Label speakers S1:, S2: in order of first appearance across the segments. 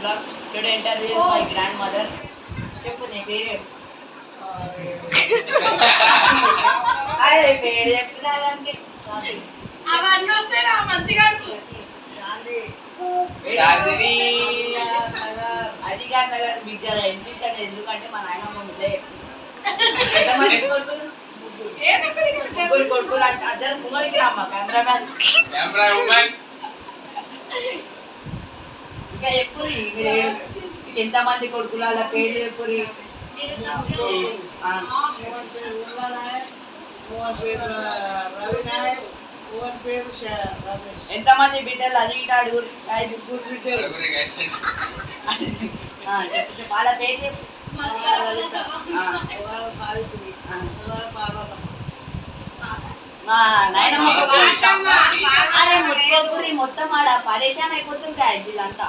S1: Blog. Today interview my grand mother. చెప్పు నీ పేరు. అదే పేరు చెప్తున్నా దానికి అధికార్ నగర్ మీకు జర వినిపించండి, ఎందుకంటే మా నాయనమ్మ ముందే ముగ్గురు కొడుకులు అంటే అద్దరు ముంగడికి రామ్మా కెమెరామ్యాన్. ఇంకా చెప్పురి ఎంతమంది కొడుకులు వాళ్ళ పేర్లు చెప్పురి. ఎంతమంది బిడ్డలు అది ఇటు అడుగురు. వాళ్ళ పేరు చెప్పు. అరే ముట్టుకోకురి, మొత్తం ఆడ పరేషాన్ అయిపోతుంటాయి వీళ్ళంతా.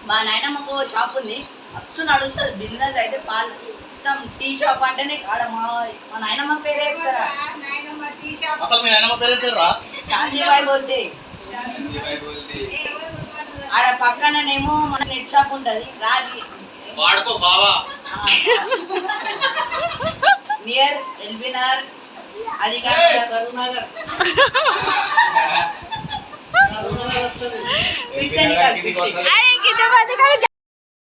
S1: మా నాయనమ్మకు షాప్ ఉంది, అస్సు నడుస్తుంది బిజినెస్. అయితే పాలు మొత్తం టీ షాప్ అంటేనే ఆడ మా నాయనమ్మ పేరే చెప్తారా. చాందీబాయి బోల్తే. ఆడ పక్కననేమో మన నెట్ షాప్ ఉంటది రాజీ
S2: వాడుకో బావా.
S1: నియర్ ఎల్బినార్ అది